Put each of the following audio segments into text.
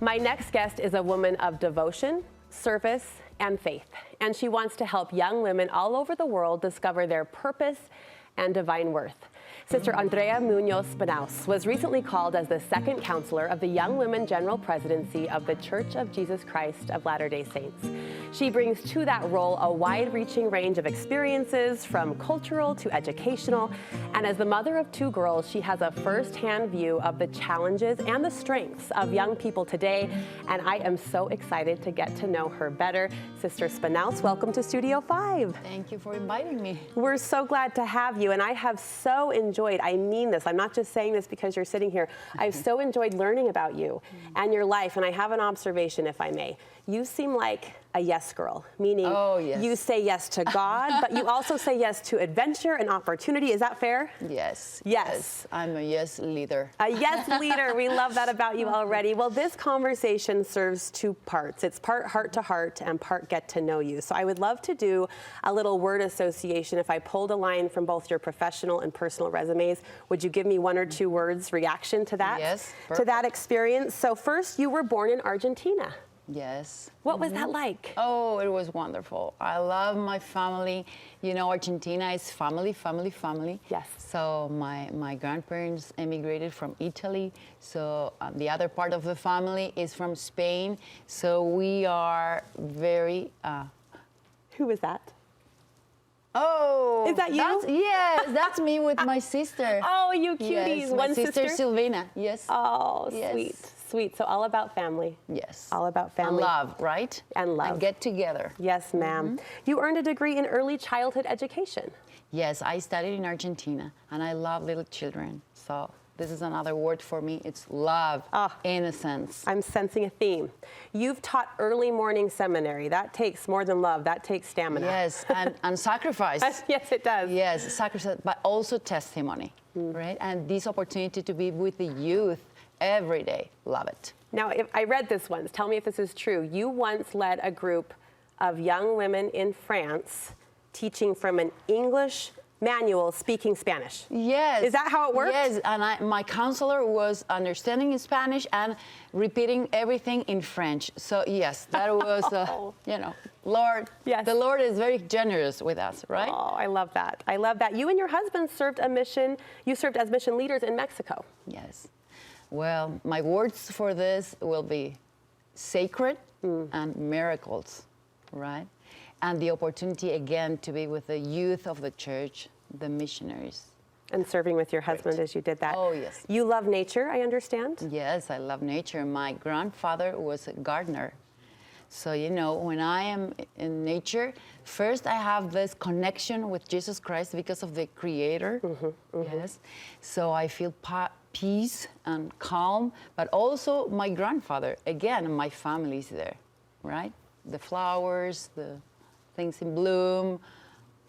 My next guest is a woman of devotion, service, and faith, and she wants to help young women all over the world discover their purpose and divine worth. Sister Andrea Muñoz Spannaus was recently called as the second counselor of the Young Women General Presidency of the Church of Jesus Christ of Latter-day Saints. She brings to that role a wide-reaching range of experiences, from cultural to educational, and as the mother of two girls, she has a first-hand view of the challenges and the strengths of young people today, and I am so excited to get to know her better. Sister Spannaus, welcome to Studio 5. Thank you for inviting me. We're so glad to have you, and I have so enjoyed, I mean this, I'm not just saying this because you're sitting here, I've so enjoyed learning about you and your life, and I have an observation, if I may. You seem like a yes girl, meaning you say yes to God, but you also say yes to adventure and opportunity. Is that fair? Yes. Yes. I'm a yes leader. A yes leader. We love that about you already. Well, this conversation serves two parts. It's part heart to heart and part get to know you. So I would love to do a little word association. If I pulled a line from both your professional and personal resumes, would you give me one or two words reaction to that? Yes. To that experience. So first, you were born in Argentina. Yes. What was that like? Oh, it was wonderful. I love my family. You know, Argentina is family, family, family. Yes. So my grandparents emigrated from Italy. So the other part of the family is from Spain. So we are very... Who was that? Oh, is that you? Yes, that's me with my sister. Oh, you cuties. Yes, One my sister Silvina. Yes. Oh, yes. Sweet, sweet. So all about family. Yes. All about family. And love, right? And love. And get together. Yes, ma'am. You earned a degree in early childhood education. Yes, I studied in Argentina, and I love little children. So this is another word for me. It's love, innocence. I'm sensing a theme. You've taught early morning seminary. That takes more than love. That takes stamina. Yes, and sacrifice. Yes, it does. Yes, sacrifice, but also testimony, right? And this opportunity to be with the youth every day. Love it. Now, if I read this once. Tell me if this is true. You once led a group of young women in France teaching from an English manual speaking Spanish. Yes. Is that how it works? Yes, and my counselor was understanding in Spanish and repeating everything in French. So yes, that was, you know, Lord, yes. The Lord is very generous with us, right? Oh, I love that. I love that. You and your husband served a mission, you served as mission leaders in Mexico. Yes. Well, my words for this will be sacred and miracles, right? And the opportunity again to be with the youth of the church, the missionaries. And serving with your husband as you did that. Oh, yes. You love nature, I understand? Yes, I love nature. My grandfather was a gardener. So, you know, when I am in nature, first I have this connection with Jesus Christ because of the Creator. Yes. So I feel peace and calm, but also my grandfather, again, my family is there, right? The flowers, the things in bloom.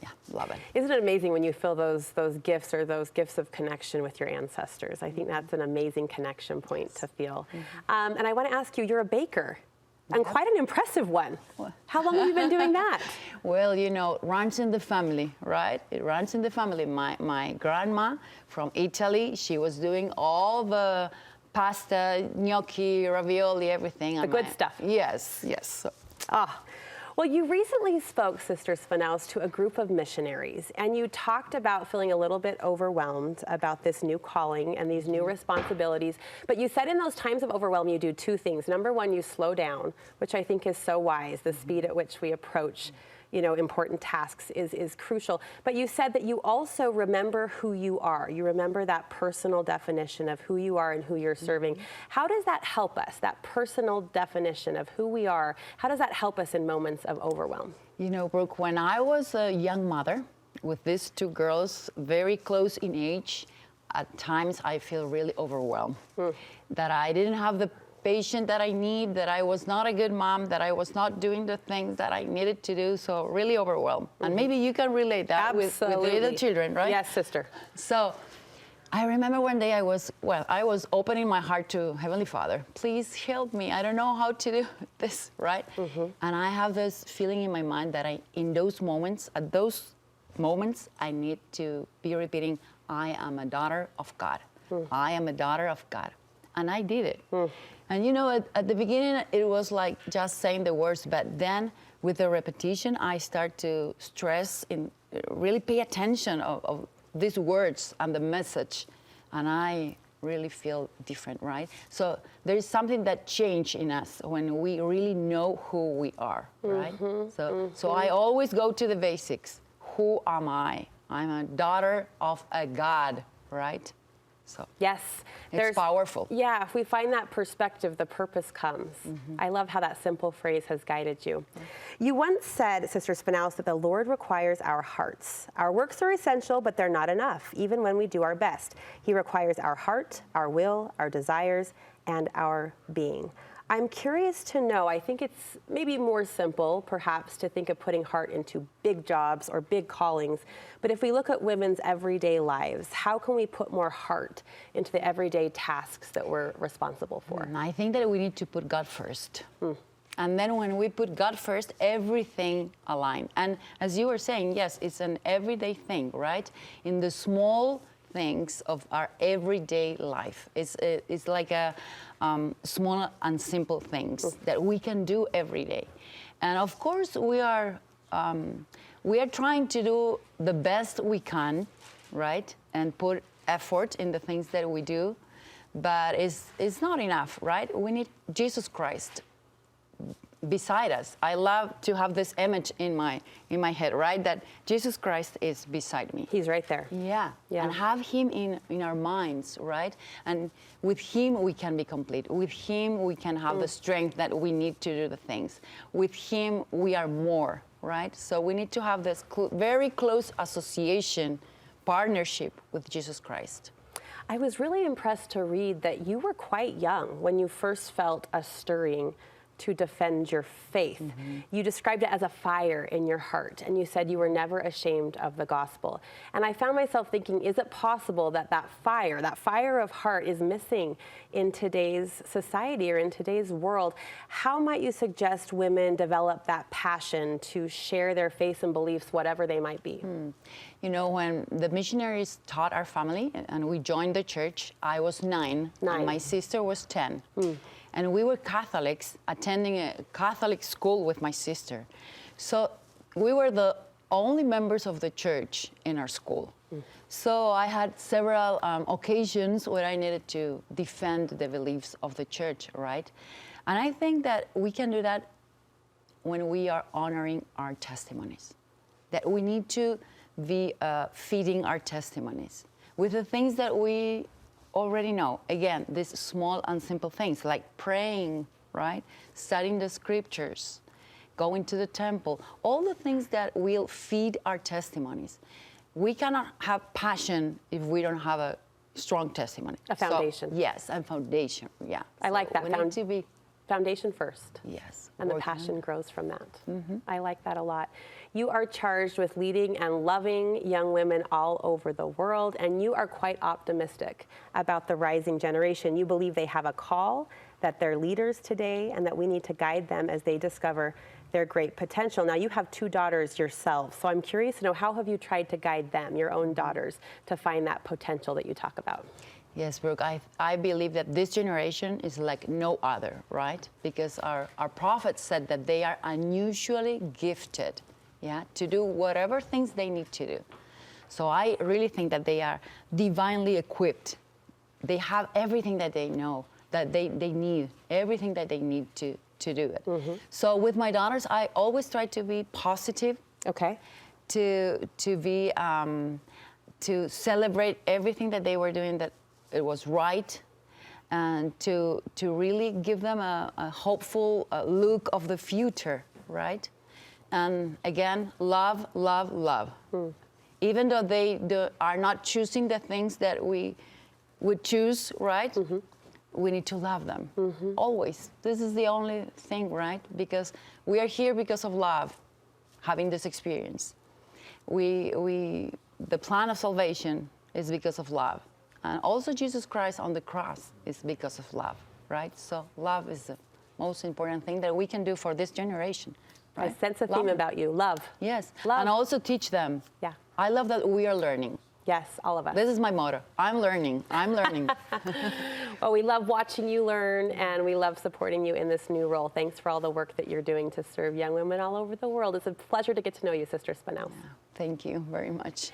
Yeah, love it. Isn't it amazing when you feel those gifts or those gifts of connection with your ancestors? I think that's an amazing connection point to feel. And I want to ask you, you're a baker, and quite an impressive one. How long have you been doing that? Well, you know, runs in the family, right? It runs in the family. My grandma from Italy, she was doing all the pasta, gnocchi, ravioli, everything. The good stuff. Yes, yes. Well, you recently spoke, Sister Spannaus, to a group of missionaries, and you talked about feeling a little bit overwhelmed about this new calling and these new responsibilities. But you said in those times of overwhelm, you do two things. Number one, you slow down, which I think is so wise. The speed at which we approach, you know, important tasks is crucial. But you said that you also remember who you are. You remember that personal definition of who you are and who you're serving. How does that help us, that personal definition of who we are? How does that help us in moments of overwhelm? You know, Brooke, when I was a young mother with these two girls, very close in age, at times I feel really overwhelmed. That I didn't have the patient that I need, that I was not a good mom, that I was not doing the things that I needed to do, so really overwhelmed. And maybe you can relate that with little children, right? Yes, sister. So I remember one day I was opening my heart to Heavenly Father. Please help me. I don't know how to do this, right? And I have this feeling in my mind that at those moments, I need to be repeating, I am a daughter of God. I am a daughter of God. And I did it. And you know, at the beginning, it was like just saying the words, but then with the repetition, I start to stress and really pay attention of these words and the message. And I really feel different, right? So there is something that changed in us when we really know who we are, right? So I always go to the basics. Who am I? I'm a daughter of a God, right? So yes, it's powerful. Yeah, if we find that perspective, the purpose comes. I love how that simple phrase has guided you. You once said, Sister Spannaus, that the Lord requires our hearts. Our works are essential, but they're not enough, even when we do our best. He requires our heart, our will, our desires, and our being. I'm curious to know, I think it's maybe more simple, perhaps, to think of putting heart into big jobs or big callings. But if we look at women's everyday lives, how can we put more heart into the everyday tasks that we're responsible for? I think that we need to put God first. And then when we put God first, everything aligns. And as you were saying, yes, it's an everyday thing, right? In the small things of our everyday life. It's like a small and simple things that we can do every day. And of course, we are trying to do the best we can, right? And put effort in the things that we do, but it's not enough, right? We need Jesus Christ beside us. I love to have this image in my head, right? That Jesus Christ is beside me. He's right there. Yeah. And have him in our minds, right? And with him we can be complete. With him we can have the strength that we need to do the things. With him we are more, right? So we need to have this very close association, partnership with Jesus Christ. I was really impressed to read that you were quite young when you first felt a stirring to defend your faith. You described it as a fire in your heart, and you said you were never ashamed of the gospel. And I found myself thinking, is it possible that that fire of heart is missing in today's society or in today's world? How might you suggest women develop that passion to share their faith and beliefs, whatever they might be? You know, when the missionaries taught our family and we joined the church, I was 9. And my sister was 10. And we were Catholics, attending a Catholic school with my sister. So we were the only members of the church in our school. So I had several occasions where I needed to defend the beliefs of the church, right? And I think that we can do that when we are honoring our testimonies. That we need to be feeding our testimonies with the things that we already know. Again, these small and simple things like praying, right? Studying the scriptures, going to the temple, all the things that will feed our testimonies. We cannot have passion if we don't have a strong testimony. A foundation. So, yes, a foundation, yeah. I like that. We need to be foundation first. Yes. And the passion grows from that. I like that a lot. You are charged with leading and loving young women all over the world, and you are quite optimistic about the rising generation. You believe they have a call, that they're leaders today, and that we need to guide them as they discover their great potential. Now, you have 2 daughters yourself, so I'm curious to know, how have you tried to guide them, your own daughters, to find that potential that you talk about? Yes, Brooke, I believe that this generation is like no other, right? Because our prophet said that they are unusually gifted, to do whatever things they need to do. So I really think that they are divinely equipped. They have everything that they know, that they need, everything that they need to do it. So with my daughters, I always try to be positive. Okay. To be, to celebrate everything that they were doing, that it was right, and to really give them a hopeful look of the future, right? And again, love, love, love. Even though they are not choosing the things that we would choose, right? We need to love them, always. This is the only thing, right? Because we are here because of love, having this experience. The plan of salvation is because of love. And also Jesus Christ on the cross is because of love, right? So love is the most important thing that we can do for this generation. Right? I sense a theme about you, love. Yes, love. and also teach them. Yeah. I love that we are learning. Yes, all of us. This is my motto. I'm learning. I'm learning. Well, we love watching you learn, and we love supporting you in this new role. Thanks for all the work that you're doing to serve young women all over the world. It's a pleasure to get to know you, Sister Spannaus. Thank you very much.